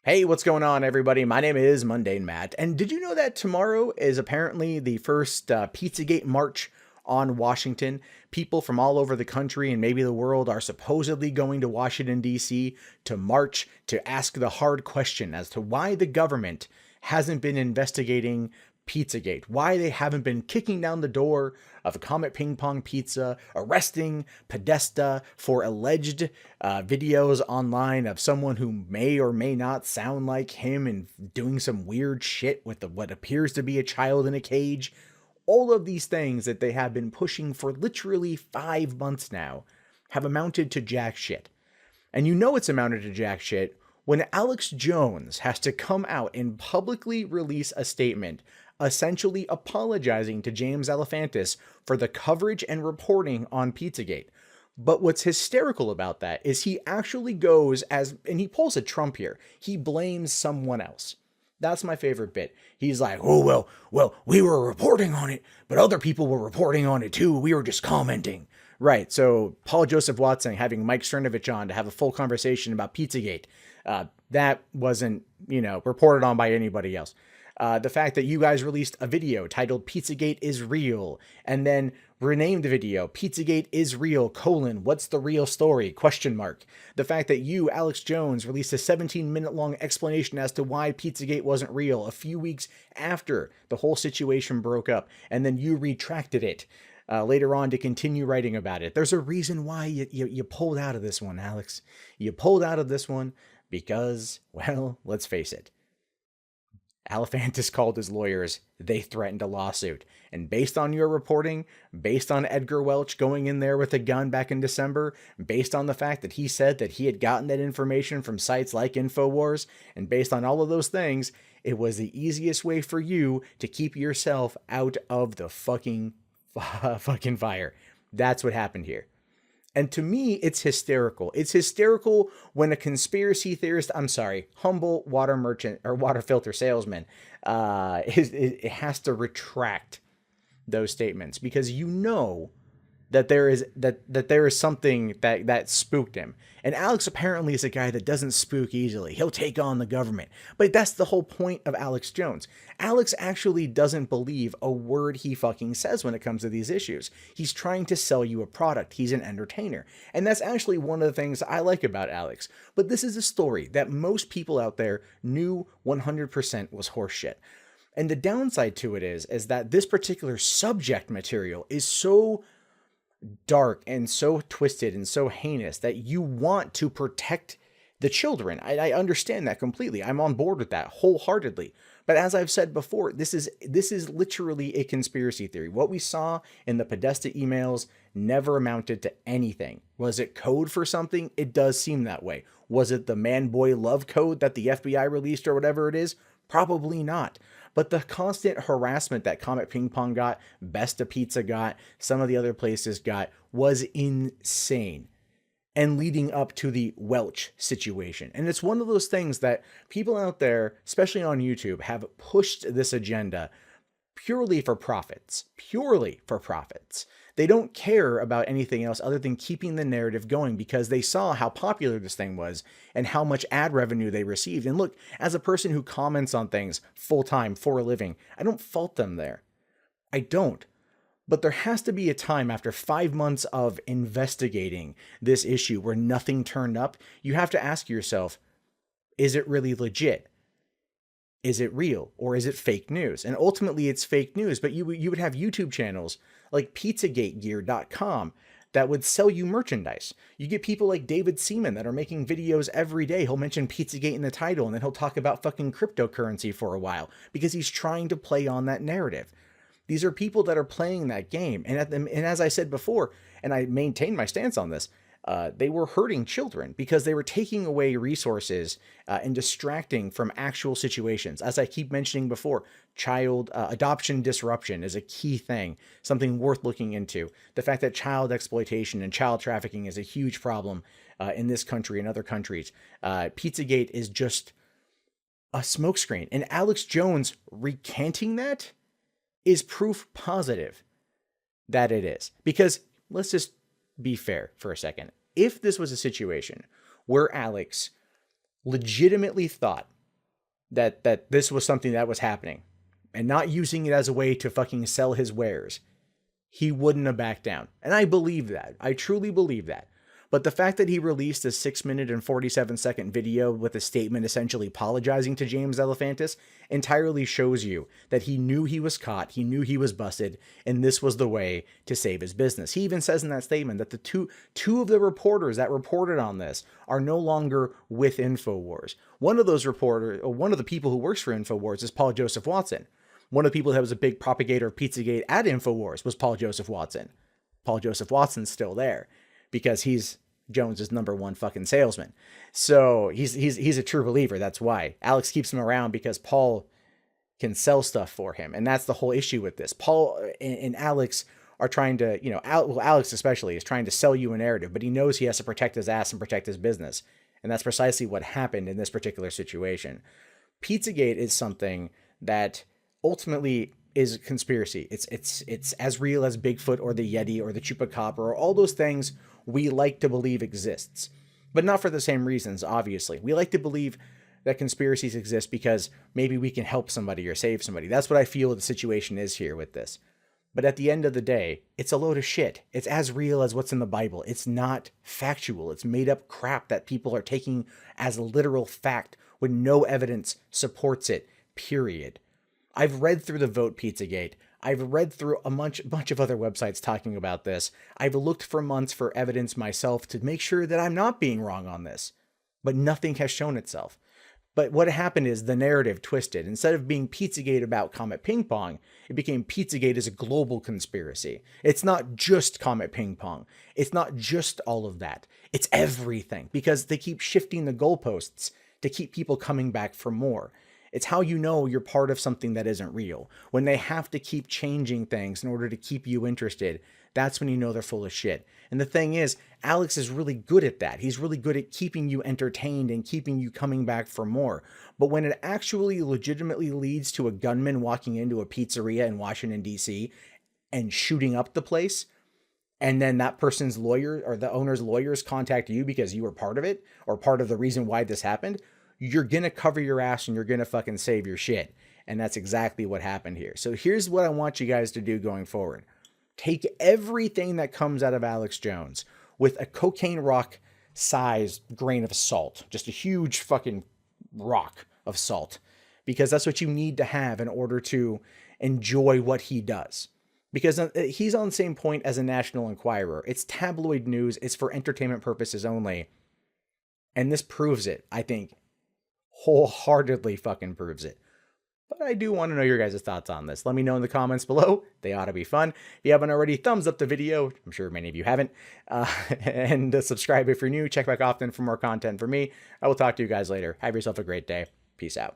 Hey, what's going on, everybody? My name is Mundane Matt, and did you know that tomorrow is apparently the first Pizzagate March on Washington? People from all over the country and maybe the world are supposedly going to Washington, D.C. to march to ask the hard question as to why the government hasn't been investigating Pizzagate, why they haven't been kicking down the door of Comet Ping Pong Pizza, arresting Podesta for alleged videos online of someone who may or may not sound like him and doing some weird shit with what appears to be a child in a cage. All of these things that they have been pushing for literally 5 months now have amounted to jack shit. And you know it's amounted to jack shit when Alex Jones has to come out and publicly release a statement essentially apologizing to James Alefantis for the coverage and reporting on Pizzagate. But what's hysterical about that is he actually goes and he pulls a Trump here. He blames someone else. That's my favorite bit. He's like, oh, well, we were reporting on it, but other people were reporting on it too. We were just commenting. Right. So Paul Joseph Watson having Mike Cernovich on to have a full conversation about Pizzagate. That wasn't, reported on by anybody else. The fact that you guys released a video titled Pizzagate is real and then renamed the video Pizzagate is real, what's the real story, ? The fact that you, Alex Jones, released a 17-minute long explanation as to why Pizzagate wasn't real a few weeks after the whole situation broke up, and then you retracted it later on to continue writing about it. There's a reason why you pulled out of this one, Alex. You pulled out of this one because, well, let's face it. Alefantis called his lawyers. They threatened a lawsuit. And based on your reporting, based on Edgar Welch going in there with a gun back in December, based on the fact that he said that he had gotten that information from sites like InfoWars, and based on all of those things, it was the easiest way for you to keep yourself out of the fucking fire. That's what happened here. And to me, it's hysterical. It's hysterical when a conspiracy theorist, humble water merchant or water filter salesman, it has to retract those statements because that there is something that spooked him. And Alex apparently is a guy that doesn't spook easily. He'll take on the government. But that's the whole point of Alex Jones. Alex actually doesn't believe a word he fucking says when it comes to these issues. He's trying to sell you a product. He's an entertainer. And that's actually one of the things I like about Alex. But this is a story that most people out there knew 100% was horseshit. And the downside to it is that this particular subject material is so dark and so twisted and so heinous that you want to protect the children. I understand that completely. I'm on board with that wholeheartedly. But as I've said before, this is literally a conspiracy theory. What we saw in the Podesta emails never amounted to anything. Was it code for something? It does seem that way. Was it the man-boy love code that the FBI released or whatever it is? Probably not. But the constant harassment that Comet Ping Pong got, Besta Pizza got, some of the other places got, was insane. And leading up to the Welch situation. And it's one of those things that people out there, especially on YouTube, have pushed this agenda purely for profits. Purely for profits. They don't care about anything else other than keeping the narrative going because they saw how popular this thing was and how much ad revenue they received. And look, as a person who comments on things full-time for a living, I don't fault them there. I don't. But there has to be a time after 5 months of investigating this issue where nothing turned up. You have to ask yourself, is it really legit? Is it real or is it fake news? And ultimately it's fake news, but you would have YouTube channels like pizzagategear.com that would sell you merchandise. You get people like David Seaman that are making videos every day. He'll mention Pizzagate in the title and then he'll talk about fucking cryptocurrency for a while because he's trying to play on that narrative. These are people that are playing that game. And as I said before, and I maintain my stance on this, they were hurting children because they were taking away resources and distracting from actual situations. As I keep mentioning before, child adoption disruption is a key thing, something worth looking into. The fact that child exploitation and child trafficking is a huge problem in this country and other countries. Pizzagate is just a smokescreen. And Alex Jones recanting that is proof positive that it is. Because let's just be fair for a second. If this was a situation where Alex legitimately thought that this was something that was happening and not using it as a way to fucking sell his wares, he wouldn't have backed down. And I believe that. I truly believe that. But the fact that he released a 6-minute and 47-second video with a statement essentially apologizing to James Alefantis entirely shows you that he knew he was caught, he knew he was busted, and this was the way to save his business. He even says in that statement that the two of the reporters that reported on this are no longer with InfoWars. One of the people who works for InfoWars is Paul Joseph Watson. One of the people that was a big propagator of Pizzagate at InfoWars was Paul Joseph Watson. Paul Joseph Watson's still there because he's Jones's number one fucking salesman. So he's a true believer. That's why Alex keeps him around, because Paul can sell stuff for him. And that's the whole issue with this. Paul and Alex are trying to, Alex especially is trying to sell you a narrative, but he knows he has to protect his ass and protect his business. And that's precisely what happened in this particular situation. Pizzagate is something that ultimately is a conspiracy. It's as real as Bigfoot or the Yeti or the Chupacabra or all those things we like to believe exists, but not for the same reasons. Obviously, we like to believe that conspiracies exist because maybe we can help somebody or save somebody. That's what I feel the situation is here with this. But at the end of the day, it's a load of shit. It's as real as what's in the Bible. It's not factual. It's made up crap that people are taking as literal fact when no evidence supports it, period. I've read through the Vote Pizzagate. I've read through a bunch of other websites talking about this. I've looked for months for evidence myself to make sure that I'm not being wrong on this, but nothing has shown itself. But what happened is the narrative twisted. Instead of being Pizzagate about Comet Ping Pong, it became Pizzagate as a global conspiracy. It's not just Comet Ping Pong. It's not just all of that. It's everything, because they keep shifting the goalposts to keep people coming back for more. It's how you know you're part of something that isn't real. When they have to keep changing things in order to keep you interested, that's when you know they're full of shit. And the thing is, Alex is really good at that. He's really good at keeping you entertained and keeping you coming back for more. But when it actually legitimately leads to a gunman walking into a pizzeria in Washington, D.C. and shooting up the place, and then that person's lawyer or the owner's lawyers contact you because you were part of it or part of the reason why this happened, you're going to cover your ass and you're going to fucking save your shit. And that's exactly what happened here. So here's what I want you guys to do going forward. Take everything that comes out of Alex Jones with a cocaine rock sized grain of salt, just a huge fucking rock of salt, because that's what you need to have in order to enjoy what he does. Because he's on the same point as a National Enquirer. It's tabloid news. It's for entertainment purposes only. And this proves it, I think. Wholeheartedly fucking proves it. But I do want to know your guys' thoughts on this. Let me know in the comments below. They ought to be fun. If you haven't already, thumbs up the video. I'm sure many of you haven't. And subscribe if you're new. Check back often for more content from me. I will talk to you guys later. Have yourself a great day. Peace out.